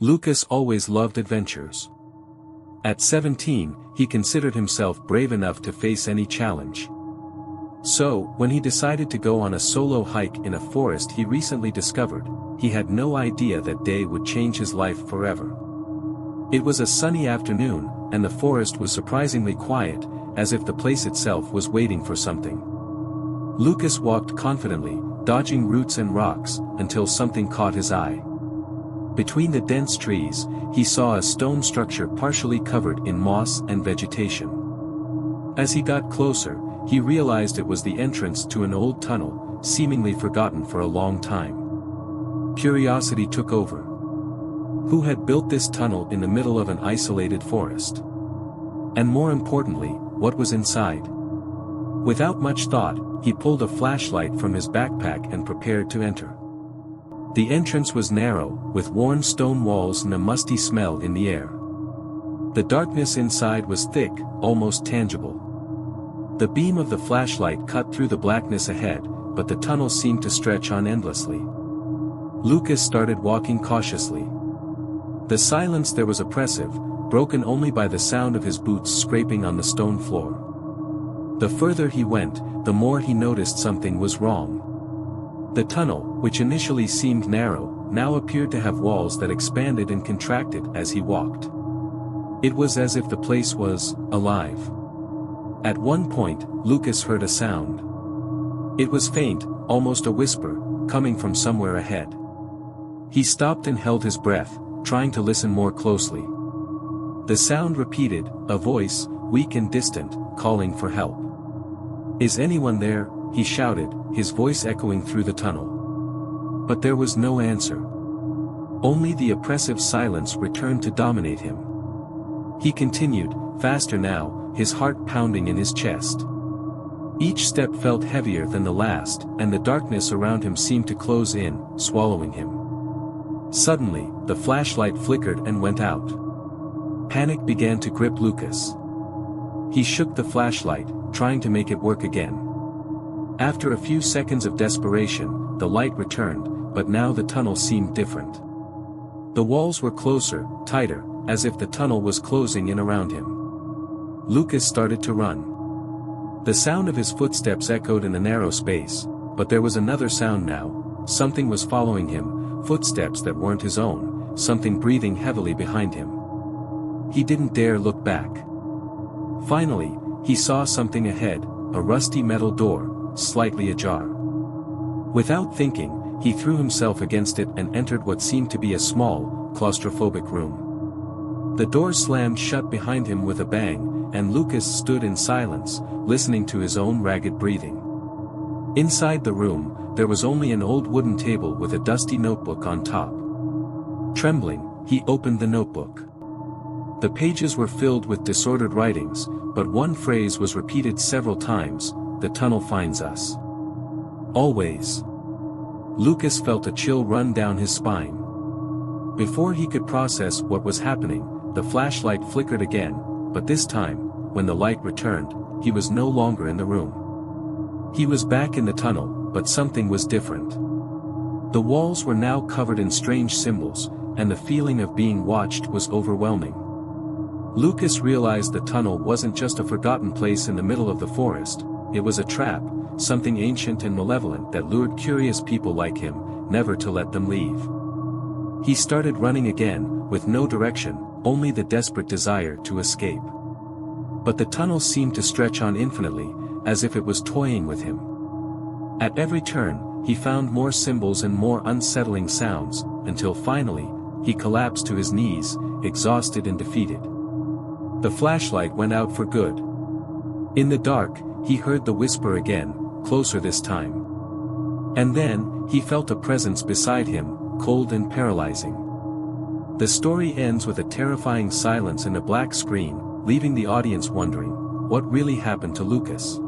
Lucas always loved adventures. At 17, he considered himself brave enough to face any challenge. So, when he decided to go on a solo hike in a forest he recently discovered, he had no idea that day would change his life forever. It was a sunny afternoon, and the forest was surprisingly quiet, as if the place itself was waiting for something. Lucas walked confidently, dodging roots and rocks, until something caught his eye. Between the dense trees, he saw a stone structure partially covered in moss and vegetation. As he got closer, he realized it was the entrance to an old tunnel, seemingly forgotten for a long time. Curiosity took over. Who had built this tunnel in the middle of an isolated forest? And more importantly, what was inside? Without much thought, he pulled a flashlight from his backpack and prepared to enter. The entrance was narrow, with worn stone walls and a musty smell in the air. The darkness inside was thick, almost tangible. The beam of the flashlight cut through the blackness ahead, but the tunnel seemed to stretch on endlessly. Lucas started walking cautiously. The silence there was oppressive, broken only by the sound of his boots scraping on the stone floor. The further he went, the more he noticed something was wrong. The tunnel, which initially seemed narrow, now appeared to have walls that expanded and contracted as he walked. It was as if the place was alive. At one point, Lucas heard a sound. It was faint, almost a whisper, coming from somewhere ahead. He stopped and held his breath, trying to listen more closely. The sound repeated, a voice, weak and distant, calling for help. "Is anyone there?" he shouted, his voice echoing through the tunnel. But there was no answer. Only the oppressive silence returned to dominate him. He continued, faster now, his heart pounding in his chest. Each step felt heavier than the last, and the darkness around him seemed to close in, swallowing him. Suddenly, the flashlight flickered and went out. Panic began to grip Lucas. He shook the flashlight, trying to make it work again. After a few seconds of desperation, the light returned, but now the tunnel seemed different. The walls were closer, tighter, as if the tunnel was closing in around him. Lucas started to run. The sound of his footsteps echoed in the narrow space, but there was another sound now. Something was following him, footsteps that weren't his own, something breathing heavily behind him. He didn't dare look back. Finally, he saw something ahead, a rusty metal door, slightly ajar. Without thinking, he threw himself against it and entered what seemed to be a small, claustrophobic room. The door slammed shut behind him with a bang, and Lucas stood in silence, listening to his own ragged breathing. Inside the room, there was only an old wooden table with a dusty notebook on top. Trembling, he opened the notebook. The pages were filled with disordered writings, but one phrase was repeated several times, "The tunnel finds us. Always." Lucas felt a chill run down his spine. Before he could process what was happening, the flashlight flickered again, but this time, when the light returned, he was no longer in the room. He was back in the tunnel, but something was different. The walls were now covered in strange symbols, and the feeling of being watched was overwhelming. Lucas realized the tunnel wasn't just a forgotten place in the middle of the forest, it was a trap, something ancient and malevolent that lured curious people like him, never to let them leave. He started running again, with no direction, only the desperate desire to escape. But the tunnel seemed to stretch on infinitely, as if it was toying with him. At every turn, he found more symbols and more unsettling sounds, until finally, he collapsed to his knees, exhausted and defeated. The flashlight went out for good. In the dark, he heard the whisper again, closer this time. And then, he felt a presence beside him, cold and paralyzing. The story ends with a terrifying silence and a black screen, leaving the audience wondering, what really happened to Lucas?